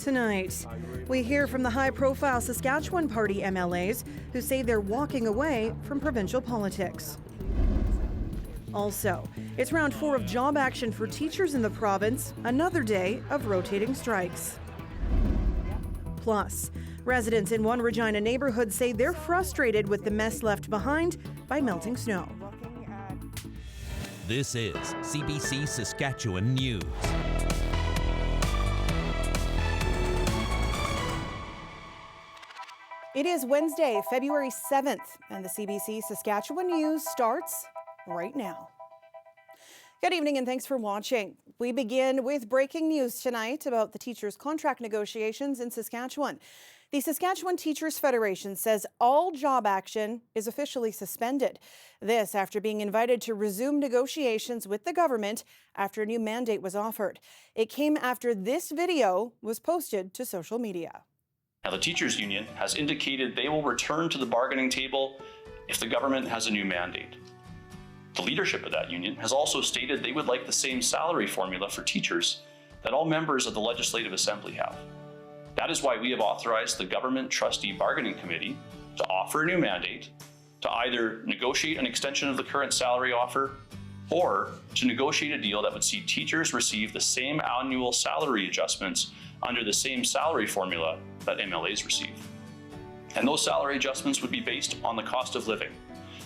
Tonight, we hear from the high-profile Saskatchewan Party MLAs who say they're walking away from provincial politics. Also, it's round 4 of job action for teachers in the province, another day of rotating strikes. Plus, residents in one Regina neighborhood say they're frustrated with the mess left behind by melting snow. This is CBC Saskatchewan News. It is Wednesday, February 7th, and the CBC Saskatchewan News starts right now. Good evening and thanks for watching. We begin with breaking news tonight about the teachers' contract negotiations in Saskatchewan. The Saskatchewan Teachers Federation says all job action is officially suspended. This after being invited to resume negotiations with the government after a new mandate was offered. It came after this video was posted to social media. Now, the teachers union has indicated they will return to the bargaining table if the government has a new mandate. The leadership of that union has also stated they would like the same salary formula for teachers that all members of the Legislative Assembly have. That is why we have authorized the Government Trustee Bargaining Committee to offer a new mandate, to either negotiate an extension of the current salary offer, or to negotiate a deal that would see teachers receive the same annual salary adjustments under the same salary formula that MLAs receive. And those salary adjustments would be based on the cost of living,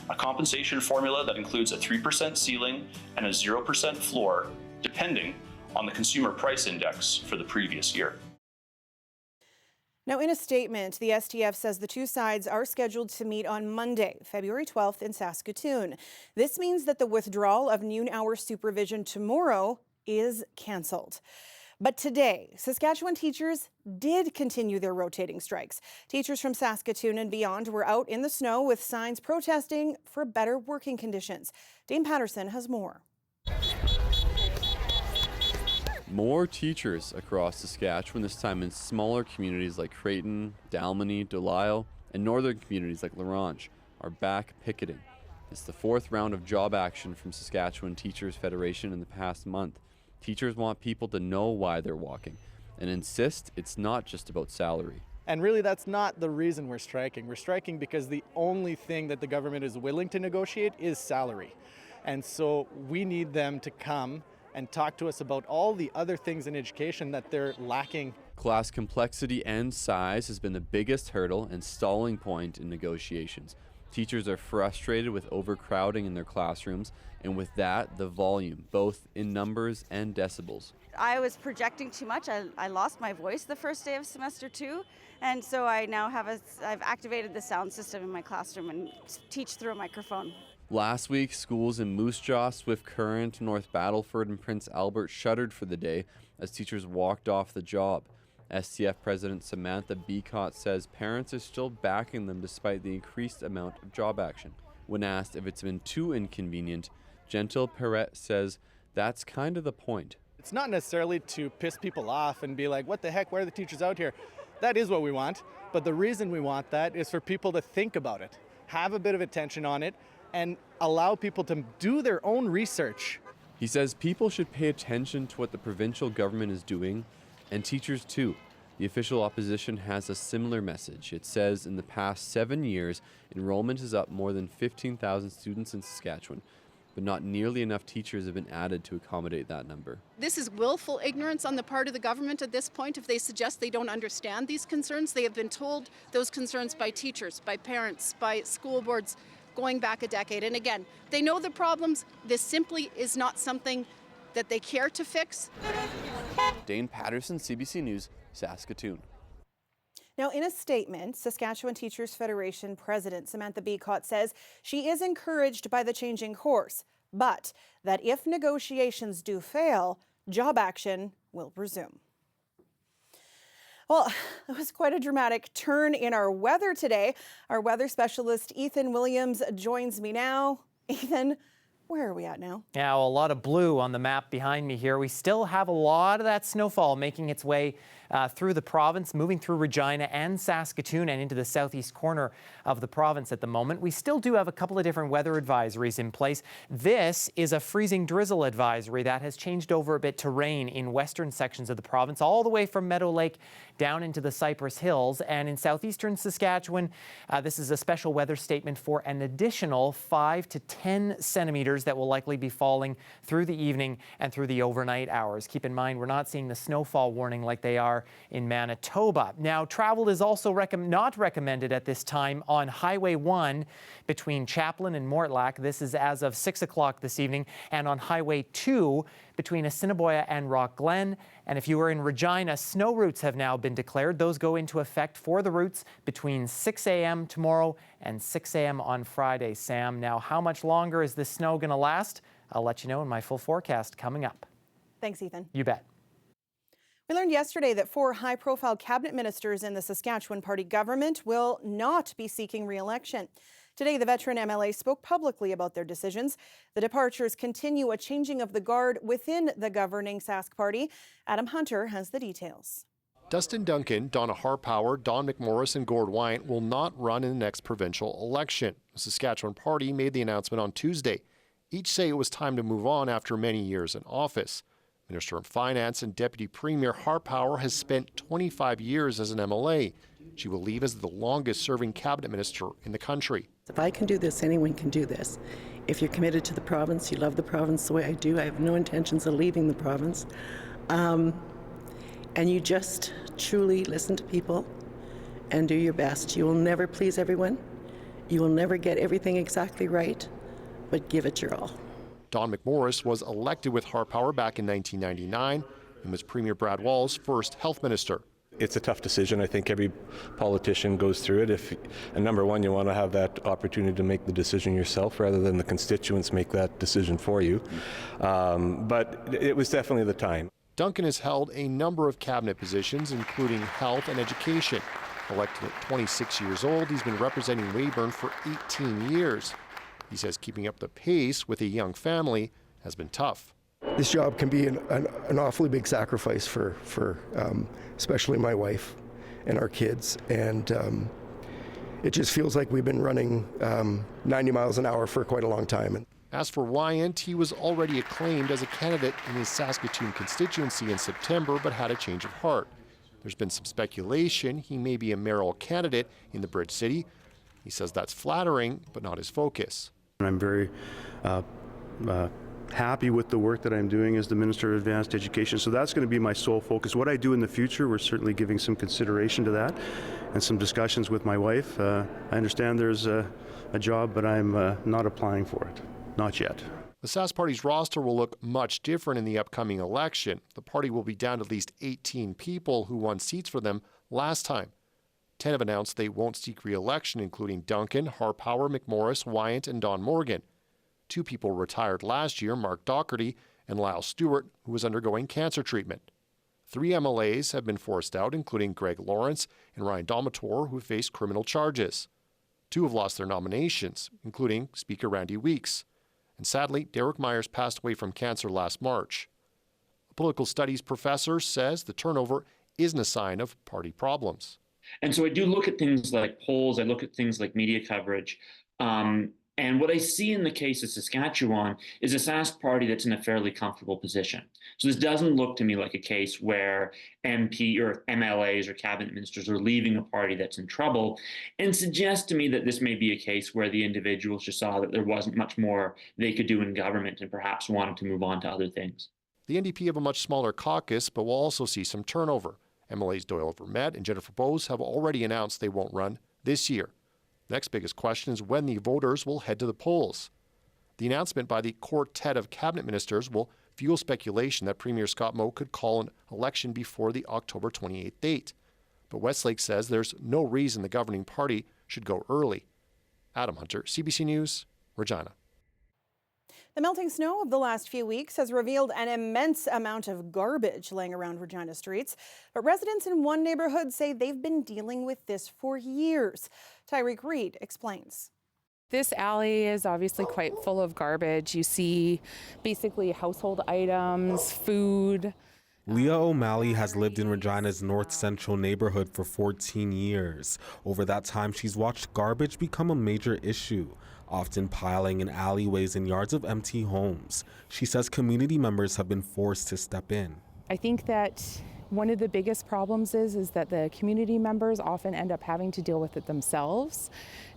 a compensation formula that includes a 3% ceiling and a 0% floor, depending on the consumer price index for the previous year. Now, in a statement, the STF says the two sides are scheduled to meet on Monday, February 12th in Saskatoon. This means that the withdrawal of noon hour supervision tomorrow is cancelled. But today, Saskatchewan teachers did continue their rotating strikes. Teachers from Saskatoon and beyond were out in the snow with signs protesting for better working conditions. Dane Patterson has more. More teachers across Saskatchewan, this time in smaller communities like Creighton, Dalmeny, Delisle, and northern communities like La Ronge, are back picketing. It's the 4th round of job action from Saskatchewan Teachers Federation in the past month. Teachers want people to know why they're walking and insist it's not just about salary. And really, that's not the reason we're striking. We're striking because the only thing that the government is willing to negotiate is salary. And so we need them to come and talk to us about all the other things in education that they're lacking. Class complexity and size has been the biggest hurdle and stalling point in negotiations. Teachers are frustrated with overcrowding in their classrooms, and with that, the volume, both in numbers and decibels. I was projecting too much. I lost my voice the first day of semester 2, and so I now I've activated the sound system in my classroom and teach through a microphone. Last week, schools in Moose Jaw, Swift Current, North Battleford, and Prince Albert shuttered for the day as teachers walked off the job. STF President Samantha Beacott says parents are still backing them despite the increased amount of job action. When asked if it's been too inconvenient, Gentil Perret says that's kind of the point. It's not necessarily to piss people off and be like, what the heck, why are the teachers out here? That is what we want, but the reason we want that is for people to think about it, have a bit of attention on it, and allow people to do their own research. He says people should pay attention to what the provincial government is doing, and teachers too. The official opposition has a similar message. It says in the past 7 years, enrollment is up more than 15,000 students in Saskatchewan, but not nearly enough teachers have been added to accommodate that number. This is willful ignorance on the part of the government at this point. If they suggest they don't understand these concerns, they have been told those concerns by teachers, by parents, by school boards going back a decade. And again, they know the problems. This simply is not something that they care to fix. Dane Patterson, CBC News, Saskatoon. Now, in a statement, Saskatchewan Teachers Federation President Samantha Beacott says she is encouraged by the changing course, but that if negotiations do fail, job action will resume. Well, it was quite a dramatic turn in our weather today. Our weather specialist, Ethan Williams, joins me now. Ethan, Where are we at now? Yeah, well, a lot of blue on the map behind me here. We still have a lot of that snowfall making its way through the province, moving through Regina and Saskatoon and into the southeast corner of the province at the moment. We still do have a couple of different weather advisories in place. This is a freezing drizzle advisory that has changed over a bit to rain in western sections of the province, all the way from Meadow Lake down into the Cypress Hills. And in southeastern Saskatchewan, this is a special weather statement for an additional 5 to 10 centimeters that will likely be falling through the evening and through the overnight hours. Keep in mind, we're not seeing the snowfall warning like they are in Manitoba. Now, travel is also not recommended at this time on Highway 1 between Chaplin and Mortlach. This is as of 6 o'clock this evening. And on Highway 2 between Assiniboia and Rock Glen. And if you are in Regina, snow routes have now been declared. Those go into effect for the routes between 6 a.m. tomorrow and 6 a.m. on Friday, Sam. Now, how much longer is this snow going to last? I'll let you know in my full forecast coming up. Thanks, Ethan. You bet. We learned yesterday that 4 high-profile cabinet ministers in the Saskatchewan Party government will not be seeking re-election. Today, the veteran MLA spoke publicly about their decisions. The departures continue a changing of the guard within the governing Sask Party. Adam Hunter has the details. Dustin Duncan, Donna Harpauer, Don McMorris, and Gord Wyant will not run in the next provincial election. The Saskatchewan Party made the announcement on Tuesday. Each say it was time to move on after many years in office. Minister of Finance and Deputy Premier Harpauer has spent 25 years as an MLA. She will leave as the longest-serving cabinet minister in the country. If I can do this, anyone can do this. If you're committed to the province, you love the province the way I do, I have no intentions of leaving the province, and you just truly listen to people and do your best. You will never please everyone. You will never get everything exactly right, but give it your all. Don McMorris was elected with Harpauer back in 1999 and was Premier Brad Wall's first health minister. It's a tough decision. I think every politician goes through it. And number one, you want to have that opportunity to make the decision yourself rather than the constituents make that decision for you. But it was definitely the time. Duncan has held a number of cabinet positions, including health and education. Elected at 26 years old, he's been representing Weyburn for 18 years. He says keeping up the pace with a young family has been tough. This job can be an awfully big sacrifice for especially my wife and our kids, and it just feels like we've been running 90 miles an hour for quite a long time. As for Wyant, he was already acclaimed as a candidate in his Saskatoon constituency in September, but had a change of heart. There's been some speculation he may be a mayoral candidate in the Bridge City. He says that's flattering, but not his focus. I'm very happy with the work that I'm doing as the Minister of Advanced Education, so that's going to be my sole focus. What I do in the future, we're certainly giving some consideration to that and some discussions with my wife. I understand there's a job, but I'm not applying for it. Not yet. The Sask Party's roster will look much different in the upcoming election. The party will be down to at least 18 people who won seats for them last time. 10 have announced they won't seek re-election, including Duncan, Harpauer, McMorris, Wyant, and Don Morgan. 2 people retired last year, Mark Docherty and Lyle Stewart, who was undergoing cancer treatment. 3 MLAs have been forced out, including Greg Lawrence and Ryan Domator, who faced criminal charges. 2 have lost their nominations, including Speaker Randy Weeks. And sadly, Derek Myers passed away from cancer last March. A political studies professor says the turnover isn't a sign of party problems. And so I do look at things like polls, I look at things like media coverage. And what I see in the case of Saskatchewan is a Sask Party that's in a fairly comfortable position. So this doesn't look to me like a case where MP or MLAs or cabinet ministers are leaving a party that's in trouble, and suggests to me that this may be a case where the individuals just saw that there wasn't much more they could do in government and perhaps wanted to move on to other things. The NDP have a much smaller caucus, but will also see some turnover. MLAs Doyle Vermette and Jennifer Bowes have already announced they won't run this year. The next biggest question is when the voters will head to the polls. The announcement by the quartet of cabinet ministers will fuel speculation that Premier Scott Moe could call an election before the October 28th date. But Westlake says there's no reason the governing party should go early. Adam Hunter, CBC News, Regina. The melting snow of the last few weeks has revealed an immense amount of garbage laying around Regina streets. But residents in one neighborhood say they've been dealing with this for years. Tyreek Reed explains. This alley is obviously quite full of garbage. You see basically household items, food. Leah O'Malley has lived in Regina's North Central neighborhood for 14 years. Over that time, she's watched garbage become a major issue, often piling in alleyways and yards of empty homes. She says community members have been forced to step in. I think that one of the biggest problems is that the community members often end up having to deal with it themselves.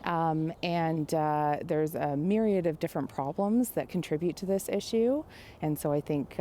There's a myriad of different problems that contribute to this issue. And so I think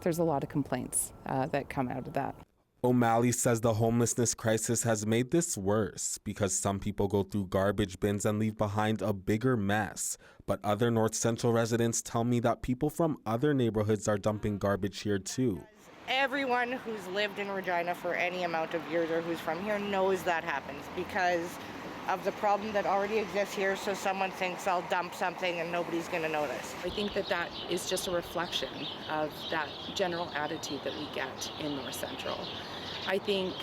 there's a lot of complaints that come out of that. O'Malley says the homelessness crisis has made this worse because some people go through garbage bins and leave behind a bigger mess. But other North Central residents tell me that people from other neighborhoods are dumping garbage here too. Everyone who's lived in Regina for any amount of years or who's from here knows that happens because of the problem that already exists here. So someone thinks I'll dump something and nobody's going to notice. I think that is just a reflection of that general attitude that we get in North Central. I think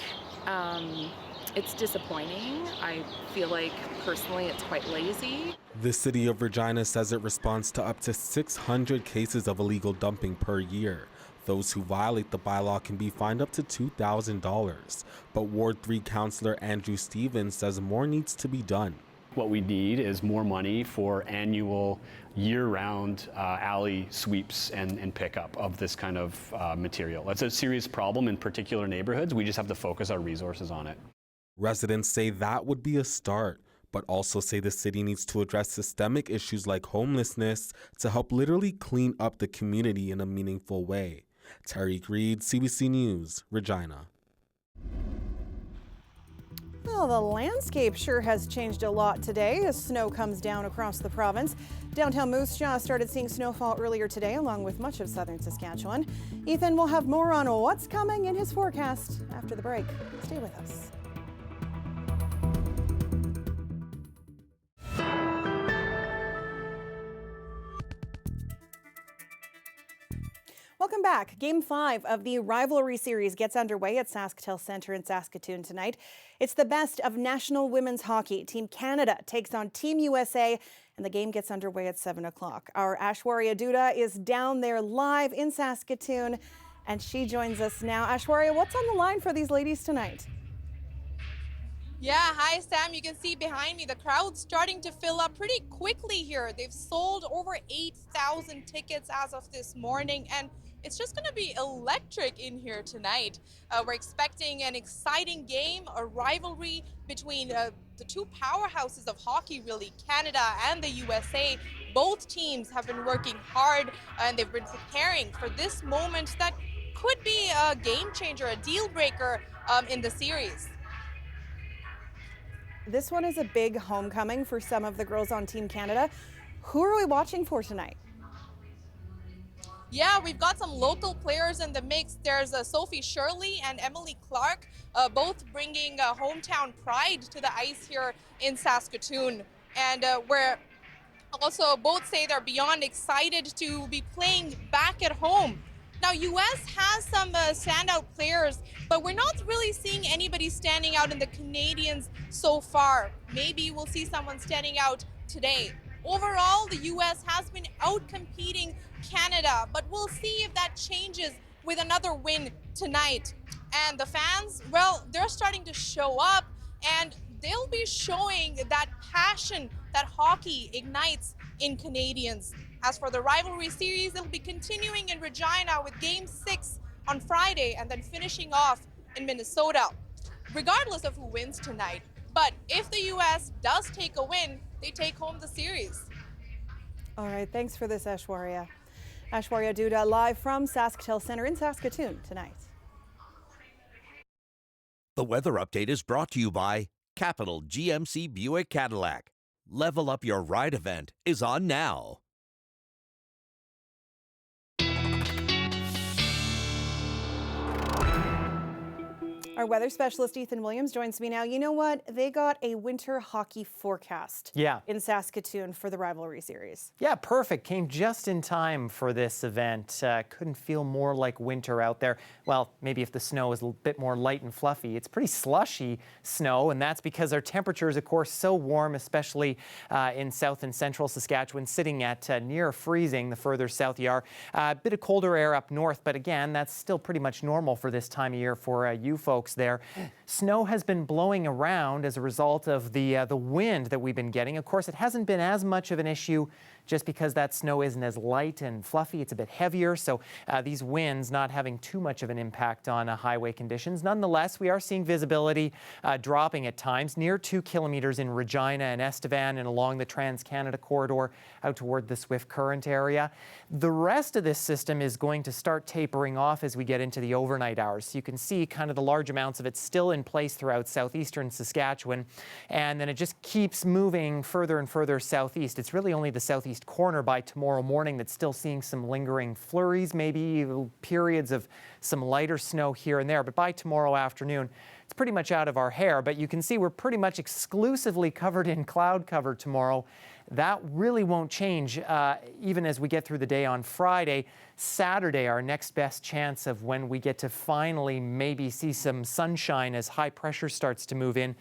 it's disappointing. I feel like personally it's quite lazy. The city of Regina says it responds to up to 600 cases of illegal dumping per year. Those who violate the bylaw can be fined up to $2,000. But Ward 3 Councillor Andrew Stevens says more needs to be done. What we need is more money for annual, year-round alley sweeps and pickup of this kind of material. That's a serious problem in particular neighborhoods. We just have to focus our resources on it. Residents say that would be a start, but also say the city needs to address systemic issues like homelessness to help literally clean up the community in a meaningful way. Tariq Reed, CBC News, Regina. Well, the landscape sure has changed a lot today as snow comes down across the province. Downtown Moose Jaw started seeing snowfall earlier today, along with much of southern Saskatchewan. Ethan will have more on what's coming in his forecast after the break. Stay with us. Welcome back. Game 5 of the rivalry series gets underway at Sask Centre in Saskatoon tonight. It's the best of national women's hockey. Team Canada takes on Team USA, and the game gets underway at 7 o'clock. Our Aishwarya Duda is down there live in Saskatoon, and she joins us now. Aishwarya, what's on the line for these ladies tonight? Yeah, hi Sam. You can see behind me the crowd's starting to fill up pretty quickly here. They've sold over 8,000 tickets as of this morning, and it's just going to be electric in here tonight. We're expecting an exciting game, a rivalry between the two powerhouses of hockey, really, Canada and the USA. Both teams have been working hard and they've been preparing for this moment that could be a game changer, a deal breaker in the series. This one is a big homecoming for some of the girls on Team Canada. Who are we watching for tonight? Yeah, we've got some local players in the mix. There's Sophie Shirley and Emily Clark, both bringing hometown pride to the ice here in Saskatoon. And we're also both say they're beyond excited to be playing back at home. Now, US has some standout players, but we're not really seeing anybody standing out in the Canadians so far. Maybe we'll see someone standing out today. Overall, the US has been out-competing Canada, but we'll see if that changes with another win tonight. And the fans, well, they're starting to show up, and they'll be showing that passion that hockey ignites in Canadians. As for the rivalry series, it'll be continuing in Regina with Game 6 on Friday and then finishing off in Minnesota, regardless of who wins tonight. But if the US does take a win, they take home the series. All right, thanks for this, Aishwarya. Aishwarya Duda live from Sask Centre in Saskatoon tonight. The weather update is brought to you by Capital GMC Buick Cadillac. Level Up Your Ride event is on now. Our weather specialist Ethan Williams joins me now. You know what? They got a winter hockey forecast in Saskatoon for the rivalry series. Yeah, perfect. Came just in time for this event. Couldn't feel more like winter out there. Well, maybe if the snow is a bit more light and fluffy. It's pretty slushy snow, and that's because our temperatures, of course, so warm, especially in south and central Saskatchewan, sitting at near freezing the further south you are. A bit of colder air up north, but again, that's still pretty much normal for this time of year for you folks there. Snow has been blowing around as a result of the wind that we've been getting. Of course, it hasn't been as much of an issue just because that snow isn't as light and fluffy. It's a bit heavier, so these winds not having too much of an impact on highway conditions. Nonetheless, we are seeing visibility dropping at times near 2 kilometers in Regina and Estevan and along the Trans-Canada corridor out toward the Swift Current area. The rest of this system is going to start tapering off as we get into the overnight hours. So you can see kind of the large amounts of it still in place throughout southeastern Saskatchewan, and then it just keeps moving further and further southeast. It's really only the southeast corner by tomorrow morning that's still seeing some lingering flurries, maybe periods of some lighter snow here and there, but by tomorrow afternoon it's pretty much out of our hair. But you can see we're pretty much exclusively covered in cloud cover tomorrow. That really won't change even as we get through the day on Friday. Saturday, our next best chance of when we get to finally maybe see some sunshine as high pressure starts to move in,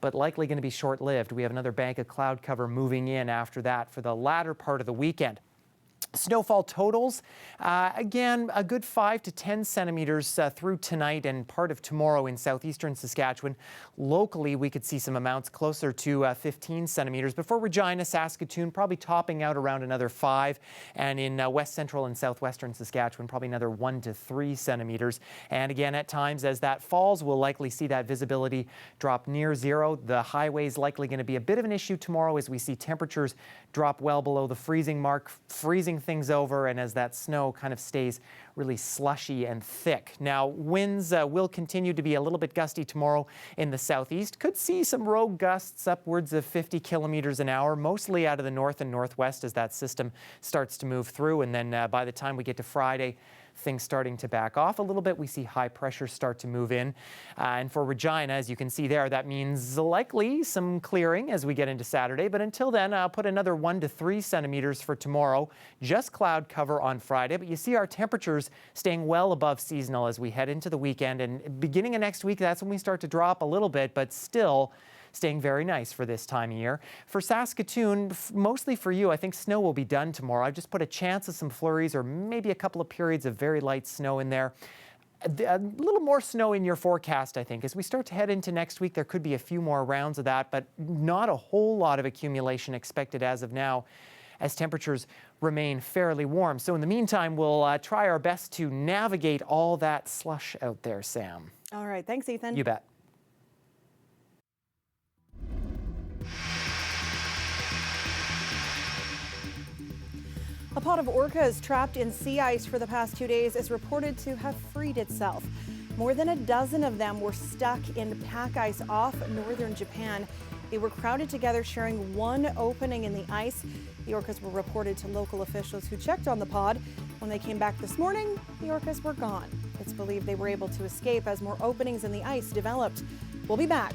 but likely going to be short-lived. We have another bank of cloud cover moving in after that for the latter part of the weekend. Snowfall totals, again, a good 5 to 10 centimeters through tonight and part of tomorrow in southeastern Saskatchewan. Locally, we could see some amounts closer to 15 centimeters. But for Regina, Saskatoon, probably topping out around another 5. And in west central and southwestern Saskatchewan, probably another 1 to 3 centimeters. And again, at times, as that falls, we'll likely see that visibility drop near zero. The highway is likely going to be a bit of an issue tomorrow as we see temperatures drop well below the freezing mark, freezing things over, and as that snow kind of stays really slushy and thick. Now, winds will continue to be a little bit gusty tomorrow in the southeast. Could see some rogue gusts upwards of 50 kilometers an hour, mostly out of the north and northwest as that system starts to move through. And then by the time we get to Friday, things starting to back off a little bit. We see high pressure start to move in. And for Regina, as you can see there, that means likely some clearing as we get into Saturday. But until then, I'll put another 1 to 3 centimeters for tomorrow. Just cloud cover on Friday. But you see our temperatures staying well above seasonal as we head into the weekend. And beginning of next week, that's when we start to drop a little bit, but still staying very nice for this time of year. For Saskatoon, mostly for you, I think snow will be done tomorrow. I've just put a chance of some flurries or maybe a couple of periods of very light snow in there. A little more snow in your forecast, I think. As we start to head into next week, there could be a few more rounds of that, but not a whole lot of accumulation expected as of now, as temperatures remain fairly warm. So in the meantime, we'll try our best to navigate all that slush out there, Sam. All right. Thanks, Ethan. You bet. A pod of orcas trapped in sea ice for the past 2 days is reported to have freed itself. More than a dozen of them were stuck in pack ice off northern Japan. They were crowded together, sharing one opening in the ice. The orcas were reported to local officials who checked on the pod. When they came back this morning, the orcas were gone. It's believed they were able to escape as more openings in the ice developed. We'll be back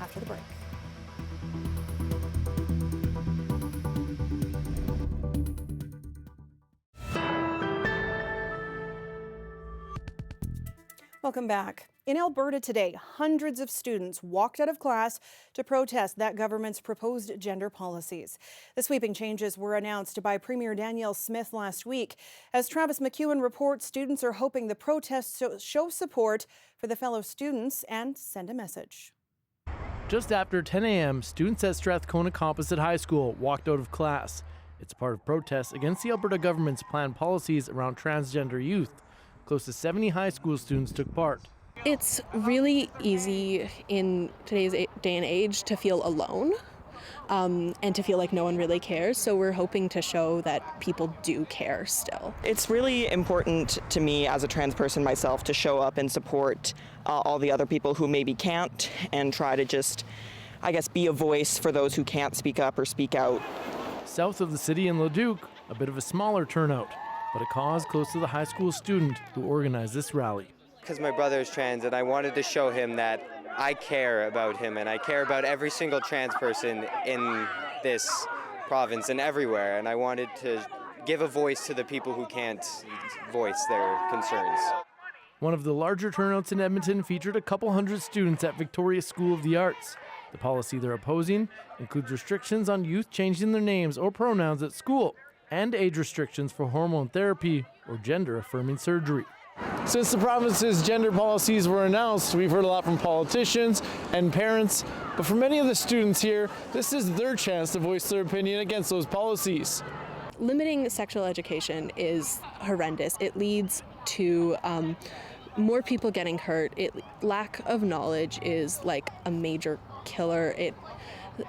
after the break. Welcome back. In Alberta today, hundreds of students walked out of class to protest that government's proposed gender policies. The sweeping changes were announced by Premier Danielle Smith last week. As Travis McEwen reports, students are hoping the protests show support for the fellow students and send a message. Just after 10 a.m., students at Strathcona Composite High School walked out of class. It's part of protests against the Alberta government's planned policies around transgender youth. Close to 70 high school students took part. It's really easy in today's day and age to feel alone and to feel like no one really cares. So we're hoping to show that people do care still. It's really important to me as a trans person myself to show up and support all the other people who maybe can't and try to just, I guess, be a voice for those who can't speak up or speak out. South of the city in Leduc, a bit of a smaller turnout, but a cause close to the high school student who organized this rally. because my brother is trans, and I wanted to show him that I care about him, and I care about every single trans person in this province and everywhere, and I wanted to give a voice to the people who can't voice their concerns. One of the larger turnouts in Edmonton featured a couple hundred students at Victoria School of the Arts. The policy they're opposing includes restrictions on youth changing their names or pronouns at school, and age restrictions for hormone therapy or gender-affirming surgery. Since the province's gender policies were announced, we've heard a lot from politicians and parents, but for many of the students here, this is their chance to voice their opinion against those policies. Limiting sexual education is horrendous. It leads to more people getting hurt. Lack of knowledge is like a major killer.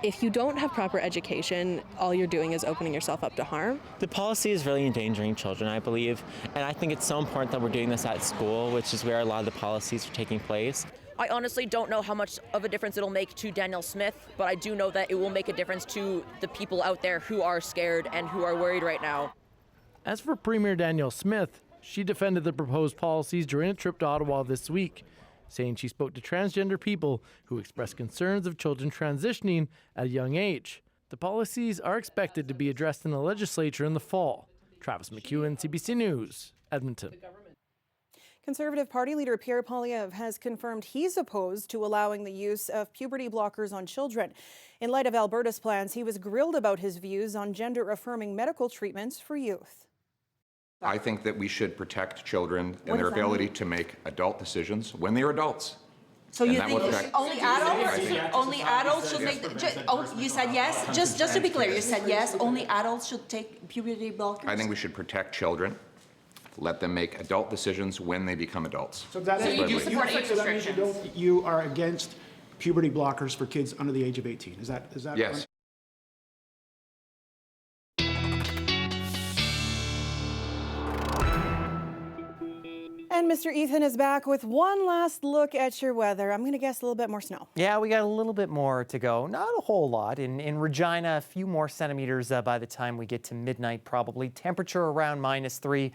If you don't have proper education, all you're doing is opening yourself up to harm. The policy is really endangering children, I believe, and I think it's so important that we're doing this at school, which is where a lot of the policies are taking place. I honestly don't know how much of a difference it'll make to Danielle Smith, but I do know that it will make a difference to the people out there who are scared and who are worried right now. As for Premier Danielle Smith, she defended the proposed policies during a trip to Ottawa this week, saying she spoke to transgender people who expressed concerns of children transitioning at a young age. The policies are expected to be addressed in the legislature in the fall. Travis McEwen, CBC News, Edmonton. Conservative Party leader Pierre Poilievre has confirmed he's opposed to allowing the use of puberty blockers on children. In light of Alberta's plans, he was grilled about his views on gender-affirming medical treatments for youth. I think that we should protect children and their ability to make adult decisions when they are adults. So you think only adults should make you said yes? Just to be clear, you said yes, only adults should take puberty blockers? I think we should protect children, let them make adult decisions when they become adults. So that means you are against puberty blockers for kids under the age of 18. Is that yes. Right? And Mr. Ethan is back with one last look at your weather. I'm going to guess a little bit more snow. Yeah, we got a little bit more to go. Not a whole lot. In Regina, a few more centimeters by the time we get to midnight probably. Temperature around -3,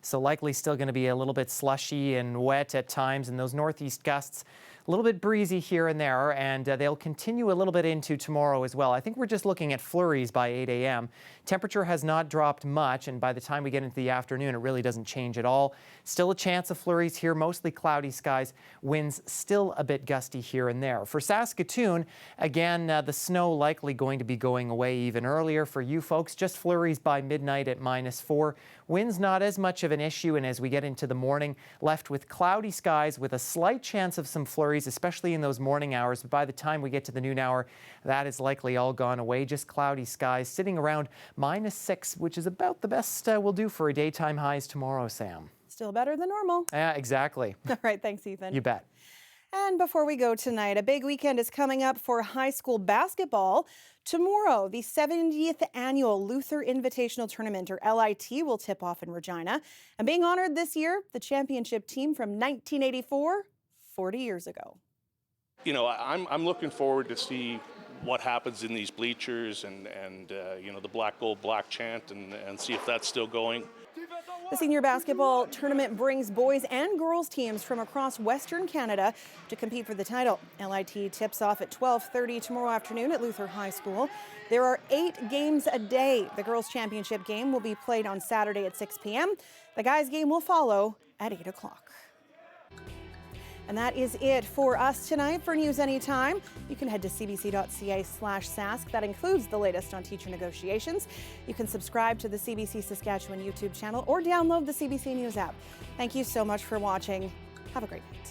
so likely still going to be a little bit slushy and wet at times. And those northeast gusts, a little bit breezy here and there, and they'll continue a little bit into tomorrow as well. I think we're just looking at flurries by 8 a.m. Temperature has not dropped much, and by the time we get into the afternoon, it really doesn't change at all. Still a chance of flurries here, mostly cloudy skies. Winds still a bit gusty here and there. For Saskatoon, again, the snow likely going to be going away even earlier for you folks. Just flurries by midnight at -4. Winds not as much of an issue, and as we get into the morning, left with cloudy skies with a slight chance of some flurries, especially in those morning hours. But by the time we get to the noon hour, that is likely all gone away. Just cloudy skies sitting around -6, which is about the best we'll do for a daytime highs tomorrow, Sam. Still better than normal. Yeah, exactly. All right, thanks, Ethan. You bet. And before we go tonight, a big weekend is coming up for high school basketball. Tomorrow, the 70th annual Luther Invitational Tournament, or LIT, will tip off in Regina. And being honored this year, the championship team from 1984, 40 years ago. You know, I'm looking forward to see what happens in these bleachers and you know, the black, gold, black chant and see if that's still going. The senior basketball tournament brings boys and girls teams from across Western Canada to compete for the title. LIT tips off at 12:30 tomorrow afternoon at Luther High School. There are 8 games a day. The girls' championship game will be played on Saturday at 6 p.m. The guys' game will follow at 8 o'clock. And that is it for us tonight. For News Anytime, you can head to cbc.ca/Sask. That includes the latest on teacher negotiations. You can subscribe to the CBC Saskatchewan YouTube channel or download the CBC News app. Thank you so much for watching. Have a great night.